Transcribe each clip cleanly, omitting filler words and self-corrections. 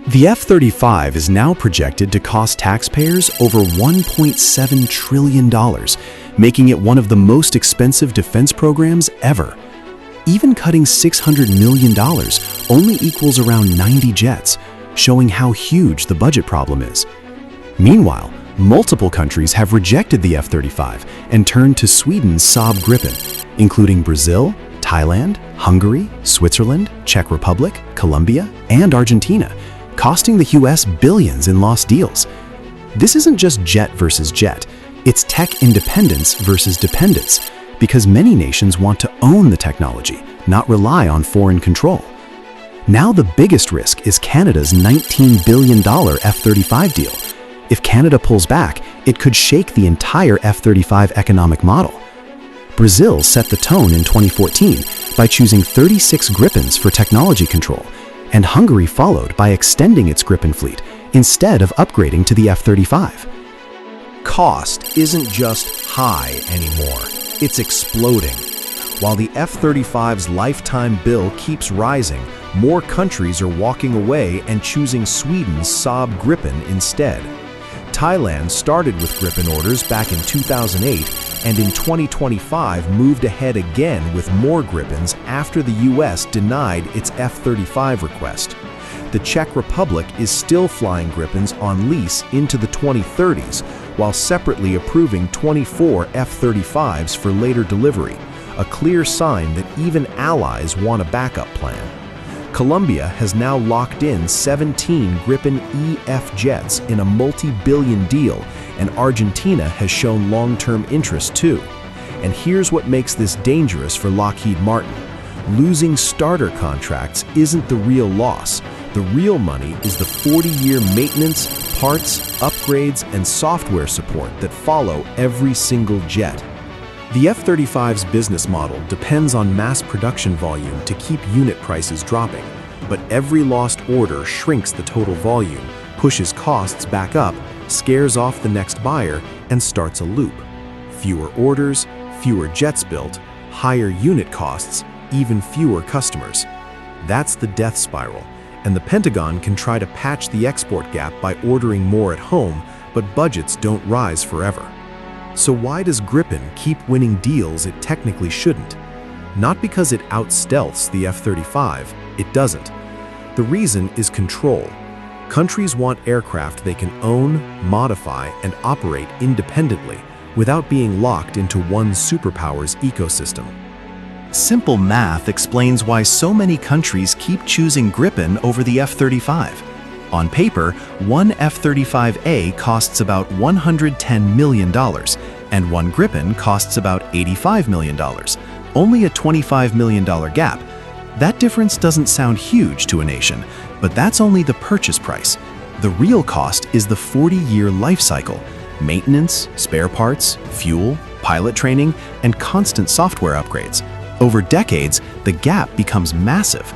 The F-35 is now projected to cost taxpayers over $1.7 trillion, making it one of the most expensive defense programs ever. Even cutting $600 million only equals around 90 jets, showing how huge the budget problem is. Meanwhile, multiple countries have rejected the F-35 and turned to Sweden's Saab Gripen, including Brazil, Thailand, Hungary, Switzerland, Czech Republic, Colombia, and Argentina, costing the US billions in lost deals. This isn't just jet versus jet, it's tech independence versus dependence, because many nations want to own the technology, not rely on foreign control. Now the biggest risk is Canada's $19 billion F-35 deal. If Canada pulls back, it could shake the entire F-35 economic model. Brazil set the tone in 2014 by choosing 36 Gripens for technology control, and Hungary followed by extending its Gripen fleet instead of upgrading to the F-35. Cost isn't just high anymore, it's exploding. While the F-35's lifetime bill keeps rising, more countries are walking away and choosing Sweden's Saab Gripen instead. Thailand started with Gripen orders back in 2008 and in 2025 moved ahead again with more Gripens after the US denied its F-35 request. The Czech Republic is still flying Gripens on lease into the 2030s, while separately approving 24 F-35s for later delivery, a clear sign that even allies want a backup plan. Colombia has now locked in 17 Gripen EF jets in a multi-billion deal, and Argentina has shown long-term interest too. And here's what makes this dangerous for Lockheed Martin. Losing starter contracts isn't the real loss. The real money is the 40-year maintenance, parts, upgrades, and software support that follow every single jet. The F-35's business model depends on mass production volume to keep unit prices dropping, but every lost order shrinks the total volume, pushes costs back up, scares off the next buyer, and starts a loop. Fewer orders, fewer jets built, higher unit costs, even fewer customers. That's the death spiral, and the Pentagon can try to patch the export gap by ordering more at home, but budgets don't rise forever. So why does Gripen keep winning deals it technically shouldn't? Not because it out-stealths the F-35, it doesn't. The reason is control. Countries want aircraft they can own, modify, and operate independently without being locked into one superpower's ecosystem. Simple math explains why so many countries keep choosing Gripen over the F-35. On paper, one F-35A costs about $110 million, and one Gripen costs about $85 million, only a $25 million gap. That difference doesn't sound huge to a nation, but that's only the purchase price. The real cost is the 40-year life cycle: maintenance, spare parts, fuel, pilot training, and constant software upgrades. Over decades, the gap becomes massive.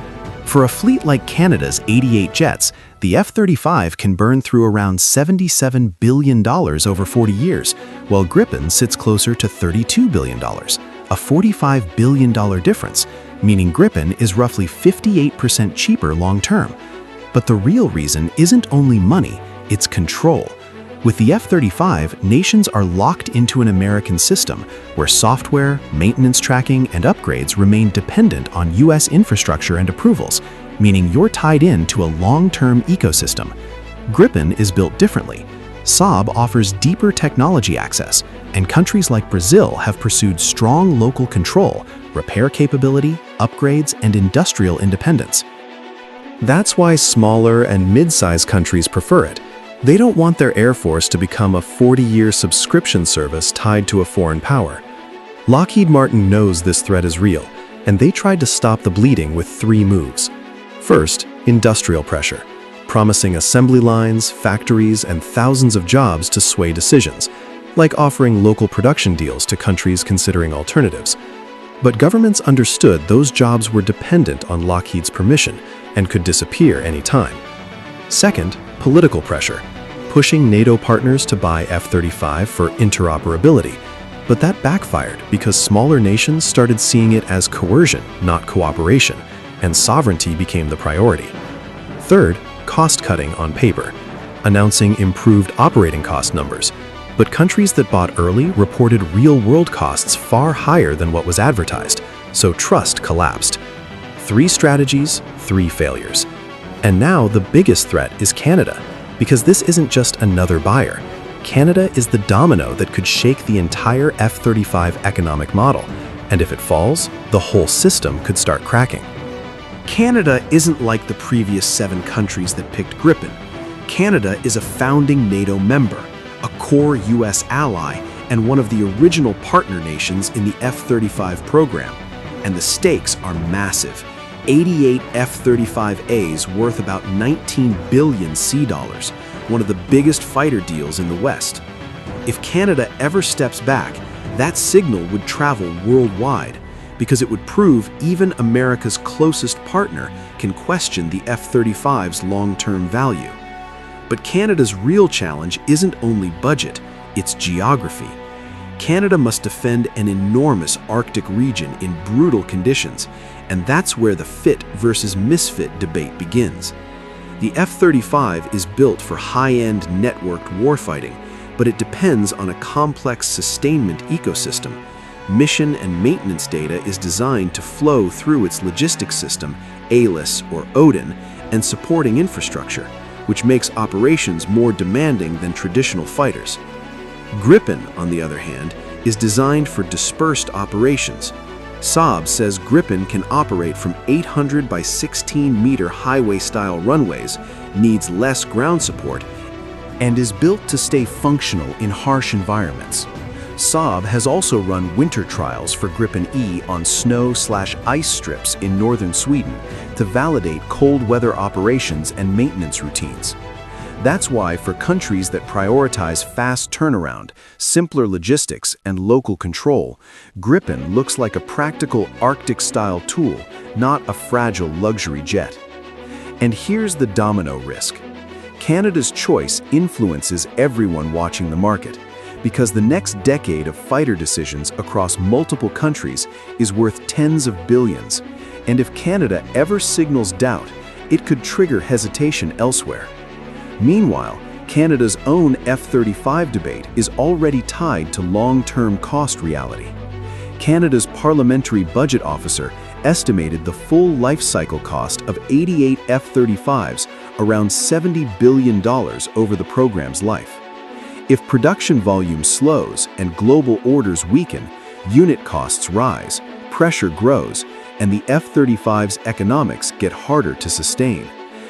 For a fleet like Canada's 88 jets, the F-35 can burn through around $77 billion over 40 years, while Gripen sits closer to $32 billion, a $45 billion difference, meaning Gripen is roughly 58% cheaper long-term. But the real reason isn't only money, it's control. With the F-35, nations are locked into an American system where software, maintenance tracking, and upgrades remain dependent on US infrastructure and approvals, meaning you're tied into a long-term ecosystem. Gripen is built differently. Saab offers deeper technology access, and countries like Brazil have pursued strong local control, repair capability, upgrades, and industrial independence. That's why smaller and mid-sized countries prefer it. They don't want their Air Force to become a 40-year subscription service tied to a foreign power. Lockheed Martin knows this threat is real, and they tried to stop the bleeding with 3 moves. First, industrial pressure, promising assembly lines, factories, and thousands of jobs to sway decisions, like offering local production deals to countries considering alternatives. But governments understood those jobs were dependent on Lockheed's permission and could disappear any time. Second, political pressure, pushing NATO partners to buy F-35 for interoperability. But that backfired because smaller nations started seeing it as coercion, not cooperation, and sovereignty became the priority. Third, cost-cutting on paper, announcing improved operating cost numbers. But countries that bought early reported real-world costs far higher than what was advertised, so trust collapsed. 3 strategies, 3 failures. And now the biggest threat is Canada, because this isn't just another buyer. Canada is the domino that could shake the entire F-35 economic model, and if it falls, the whole system could start cracking. Canada isn't like the previous 7 countries that picked Gripen. Canada is a founding NATO member, a core US ally, and one of the original partner nations in the F-35 program. And the stakes are massive. 88 F-35As worth about 19 billion dollars, one of the biggest fighter deals in the West. If Canada ever steps back, that signal would travel worldwide, because it would prove even America's closest partner can question the F-35's long-term value. But Canada's real challenge isn't only budget, it's geography. Canada must defend an enormous Arctic region in brutal conditions, and that's where the fit versus misfit debate begins. The F-35 is built for high-end networked warfighting, but it depends on a complex sustainment ecosystem. Mission and maintenance data is designed to flow through its logistics system, ALIS or Odin, and supporting infrastructure, which makes operations more demanding than traditional fighters. Gripen, on the other hand, is designed for dispersed operations. Saab says Gripen can operate from 800 by 16-meter highway-style runways, needs less ground support, and is built to stay functional in harsh environments. Saab has also run winter trials for Gripen E on snow/ice strips in northern Sweden to validate cold weather operations and maintenance routines. That's why for countries that prioritize fast turnaround, simpler logistics, and local control, Gripen looks like a practical Arctic-style tool, not a fragile luxury jet. And here's the domino risk. Canada's choice influences everyone watching the market, because the next decade of fighter decisions across multiple countries is worth tens of billions, and if Canada ever signals doubt, it could trigger hesitation elsewhere. Meanwhile, Canada's own F-35 debate is already tied to long-term cost reality. Canada's Parliamentary Budget Officer estimated the full life cycle cost of 88 F-35s around $70 billion over the program's life. If production volume slows and global orders weaken, unit costs rise, pressure grows, and the F-35's economics get harder to sustain.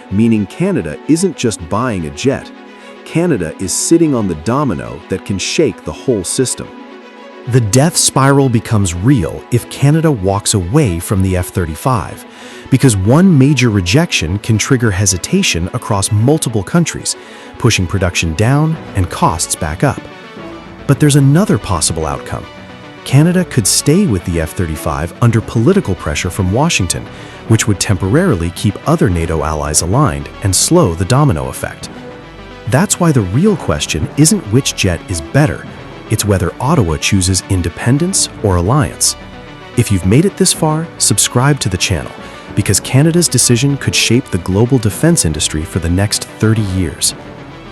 Meaning Canada isn't just buying a jet. Canada is sitting on the domino that can shake the whole system. The death spiral becomes real if Canada walks away from the F-35, because one major rejection can trigger hesitation across multiple countries, pushing production down and costs back up. But there's another possible outcome. Canada could stay with the F-35 under political pressure from Washington, which would temporarily keep other NATO allies aligned and slow the domino effect. That's why the real question isn't which jet is better, it's whether Ottawa chooses independence or alliance. If you've made it this far, subscribe to the channel, because Canada's decision could shape the global defense industry for the next 30 years.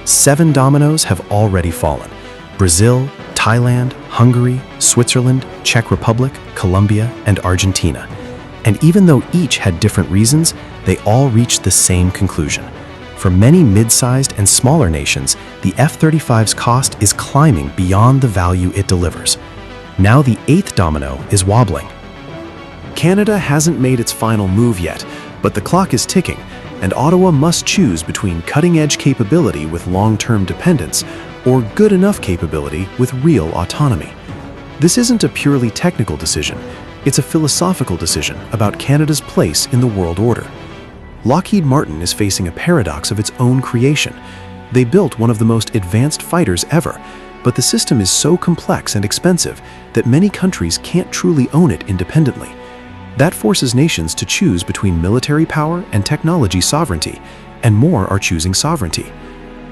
7 dominoes have already fallen: Brazil, Thailand, Hungary, Switzerland, Czech Republic, Colombia, and Argentina. And even though each had different reasons, they all reached the same conclusion. For many mid-sized and smaller nations, the F-35's cost is climbing beyond the value it delivers. Now the 8th domino is wobbling. Canada hasn't made its final move yet, but the clock is ticking, and Ottawa must choose between cutting-edge capability with long-term dependence or good enough capability with real autonomy. This isn't a purely technical decision. It's a philosophical decision about Canada's place in the world order. Lockheed Martin is facing a paradox of its own creation. They built one of the most advanced fighters ever, but the system is so complex and expensive that many countries can't truly own it independently. That forces nations to choose between military power and technology sovereignty, and more are choosing sovereignty.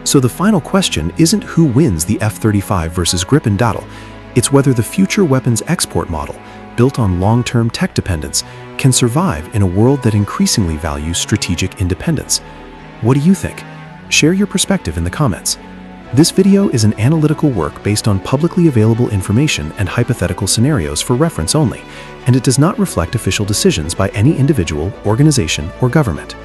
So the final question isn't who wins the F-35 versus Gripen battle, it's whether the future weapons export model, built on long-term tech dependence, can survive in a world that increasingly values strategic independence. What do you think? Share your perspective in the comments. This video is an analytical work based on publicly available information and hypothetical scenarios for reference only, and it does not reflect official decisions by any individual, organization, or government.